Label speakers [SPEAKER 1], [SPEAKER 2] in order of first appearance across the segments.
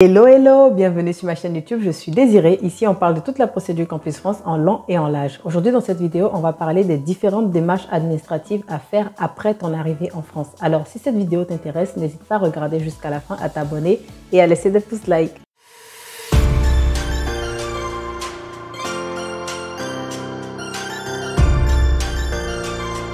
[SPEAKER 1] Hello, hello, bienvenue sur ma chaîne YouTube, je suis Désirée. Ici, on parle de toute la procédure Campus France en long et en large. Aujourd'hui, dans cette vidéo, on va parler des différentes démarches administratives à faire après ton arrivée en France. Alors, si cette vidéo t'intéresse, n'hésite pas à regarder jusqu'à la fin, à t'abonner et à laisser des pouces like.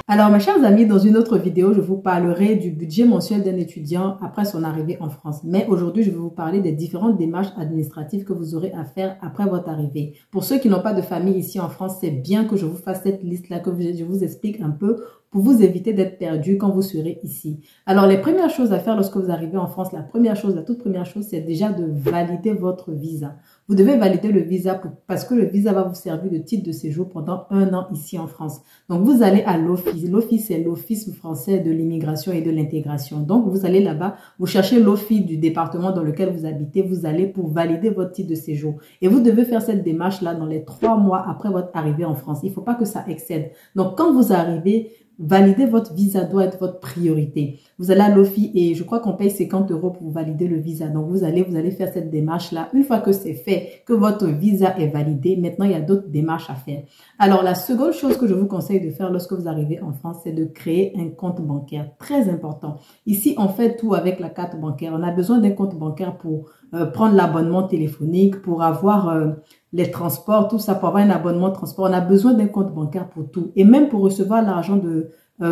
[SPEAKER 1] Alors, mes chers amis, dans une autre vidéo, je vous parlerai du budget mensuel d'un étudiant après son arrivée en France. Mais aujourd'hui, je vais vous parler des différentes démarches administratives que vous aurez à faire après votre arrivée. Pour ceux qui n'ont pas de famille ici en France, c'est bien que je vous fasse cette liste-là, que je vous explique un peu pour vous éviter d'être perdu quand vous serez ici. Alors, les premières choses à faire lorsque vous arrivez en France, la toute première chose, c'est déjà de valider votre visa. Vous devez valider le visa parce que le visa va vous servir de titre de séjour pendant 1 an ici en France. Donc, vous allez à l'office. L'office, c'est l'Office français de l'immigration et de l'intégration. Donc, vous allez là-bas, vous cherchez l'office du département dans lequel vous habitez. Vous allez pour valider votre titre de séjour. Et vous devez faire cette démarche-là dans les 3 mois après votre arrivée en France. Il ne faut pas que ça excède. Donc, quand vous arrivez, valider votre visa doit être votre priorité. Vous allez à l'office et je crois qu'on paye 50 € pour valider le visa. Donc, vous allez faire cette démarche-là. Une fois que c'est fait, que votre visa est validé, maintenant, il y a d'autres démarches à faire. Alors, la seconde chose que je vous conseille de faire lorsque vous arrivez en France, c'est de créer un compte bancaire. Très important. Ici, on fait tout avec la carte bancaire. On a besoin d'un compte bancaire pour prendre l'abonnement téléphonique, pour avoir les transports, tout ça, pour avoir un abonnement de transport. On a besoin d'un compte bancaire pour tout. Et même pour recevoir l'argent de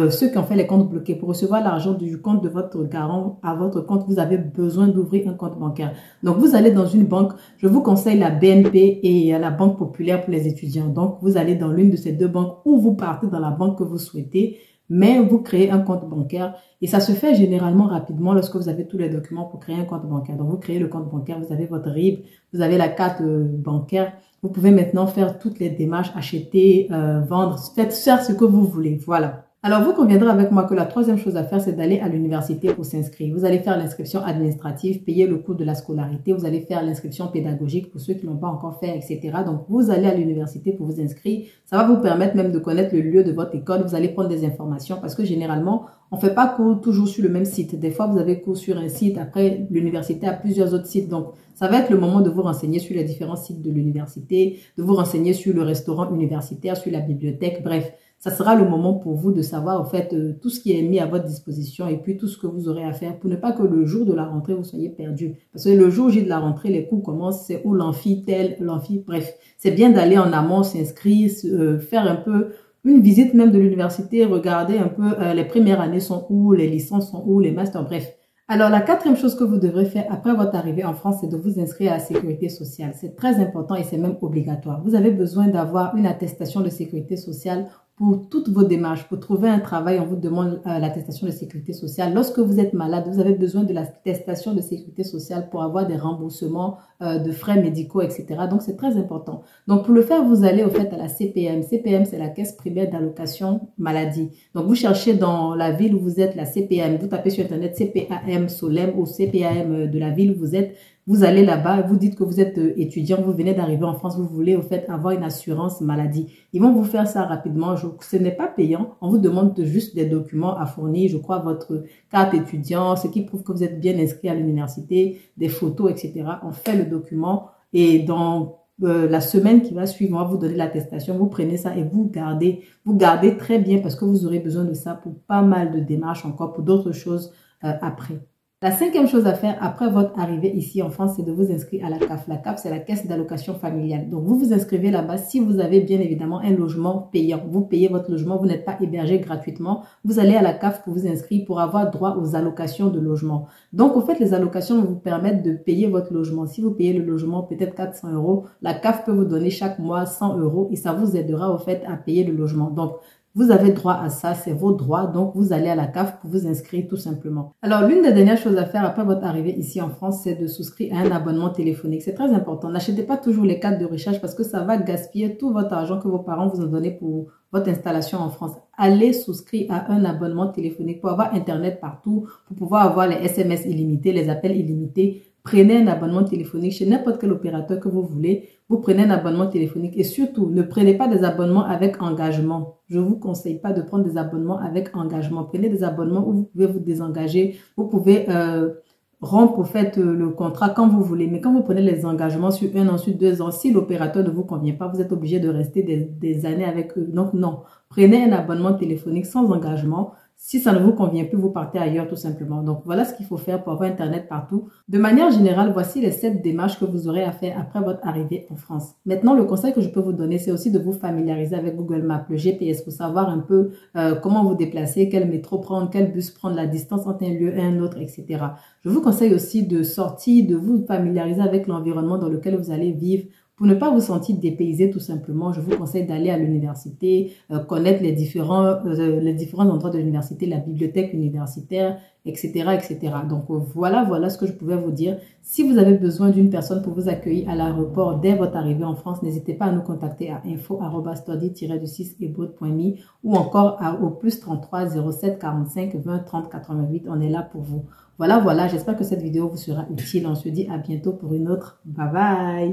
[SPEAKER 1] ceux qui ont fait les comptes bloqués, pour recevoir l'argent du compte de votre garant à votre compte, vous avez besoin d'ouvrir un compte bancaire. Donc, vous allez dans une banque, je vous conseille la BNP et la Banque Populaire pour les étudiants. Donc, vous allez dans l'une de ces deux banques ou vous partez dans la banque que vous souhaitez, mais vous créez un compte bancaire et ça se fait généralement rapidement lorsque vous avez tous les documents pour créer un compte bancaire. Donc, vous créez le compte bancaire, vous avez votre RIB, vous avez la carte bancaire. Vous pouvez maintenant faire toutes les démarches, acheter, vendre, faire ce que vous voulez. Voilà. Alors, vous conviendrez avec moi que la troisième chose à faire, c'est d'aller à l'université pour s'inscrire. Vous allez faire l'inscription administrative, payer le coût de la scolarité, vous allez faire l'inscription pédagogique pour ceux qui n'ont pas encore fait, etc. Donc, vous allez à l'université pour vous inscrire. Ça va vous permettre même de connaître le lieu de votre école. Vous allez prendre des informations parce que généralement, on ne fait pas cours toujours sur le même site. Des fois, vous avez cours sur un site. Après, l'université a plusieurs autres sites. Donc, ça va être le moment de vous renseigner sur les différents sites de l'université, de vous renseigner sur le restaurant universitaire, sur la bibliothèque, bref. Ça sera le moment pour vous de savoir en fait tout ce qui est mis à votre disposition et puis tout ce que vous aurez à faire pour ne pas que le jour de la rentrée, vous soyez perdu. Parce que le jour J de la rentrée, les cours commencent, c'est où l'amphi, bref. C'est bien d'aller en amont, s'inscrire, faire un peu une visite même de l'université, regarder un peu les premières années sont où, les licences sont où, les masters, bref. Alors, la quatrième chose que vous devrez faire après votre arrivée en France, c'est de vous inscrire à la sécurité sociale. C'est très important et c'est même obligatoire. Vous avez besoin d'avoir une attestation de sécurité sociale pour toutes vos démarches. Pour trouver un travail, on vous demande l'attestation de sécurité sociale. Lorsque vous êtes malade, vous avez besoin de l'attestation de sécurité sociale pour avoir des remboursements de frais médicaux, etc. Donc, c'est très important. Donc, pour le faire, vous allez au fait à la CPM. CPM, c'est la Caisse primaire d'allocation maladie. Donc, vous cherchez dans la ville où vous êtes la CPM. Vous tapez sur Internet CPAM Solem ou CPAM de la ville où vous êtes. Vous allez là-bas, vous dites que vous êtes étudiant, vous venez d'arriver en France, vous voulez au fait avoir une assurance maladie. Ils vont vous faire ça rapidement. Ce n'est pas payant. On vous demande juste des documents à fournir. Je crois votre carte étudiant, ce qui prouve que vous êtes bien inscrit à l'université, des photos, etc. On fait le document et dans la semaine qui va suivre, on va vous donner l'attestation. Vous prenez ça et vous gardez très bien parce que vous aurez besoin de ça pour pas mal de démarches encore, pour d'autres choses après. La cinquième chose à faire après votre arrivée ici en France, c'est de vous inscrire à la CAF. La CAF, c'est la Caisse d'allocation familiale. Donc, vous vous inscrivez là-bas si vous avez bien évidemment un logement payant. Vous payez votre logement, vous n'êtes pas hébergé gratuitement. Vous allez à la CAF pour vous inscrire pour avoir droit aux allocations de logement. Donc, au fait, les allocations vous permettent de payer votre logement. Si vous payez le logement peut-être 400 €, la CAF peut vous donner chaque mois 100 € et ça vous aidera au fait à payer le logement. Donc, vous avez droit à ça, c'est vos droits, donc vous allez à la CAF pour vous inscrire tout simplement. Alors, l'une des dernières choses à faire après votre arrivée ici en France, c'est de souscrire à un abonnement téléphonique. C'est très important. N'achetez pas toujours les cartes de recharge parce que ça va gaspiller tout votre argent que vos parents vous ont donné pour votre installation en France. Allez souscrire à un abonnement téléphonique pour avoir Internet partout, pour pouvoir avoir les SMS illimités, les appels illimités. Prenez un abonnement téléphonique chez n'importe quel opérateur que vous voulez. Vous prenez un abonnement téléphonique et surtout, ne prenez pas des abonnements avec engagement. Je ne vous conseille pas de prendre des abonnements avec engagement. Prenez des abonnements où vous pouvez vous désengager. Vous pouvez rompre au fait le contrat quand vous voulez. Mais quand vous prenez les engagements sur 1 an, sur 2 ans, si l'opérateur ne vous convient pas, vous êtes obligé de rester des années avec eux. Donc non, prenez un abonnement téléphonique sans engagement. Si ça ne vous convient plus, vous partez ailleurs tout simplement. Donc voilà ce qu'il faut faire pour avoir Internet partout. De manière générale, voici les 7 démarches que vous aurez à faire après votre arrivée en France. Maintenant, le conseil que je peux vous donner, c'est aussi de vous familiariser avec Google Maps, le GPS, pour savoir un peu comment vous déplacer, quel métro prendre, quel bus prendre, la distance entre un lieu et un autre, etc. Je vous conseille aussi de sortir, de vous familiariser avec l'environnement dans lequel vous allez vivre. Pour ne pas vous sentir dépaysé tout simplement, je vous conseille d'aller à l'université, connaître les différents endroits de l'université, la bibliothèque universitaire, etc., etc. Donc voilà ce que je pouvais vous dire. Si vous avez besoin d'une personne pour vous accueillir à l'aéroport dès votre arrivée en France, n'hésitez pas à nous contacter à info@study-du6eboat.me ou encore au plus 33 07 45 20 30 88. On est là pour vous. Voilà, j'espère que cette vidéo vous sera utile. On se dit à bientôt pour une autre. Bye bye!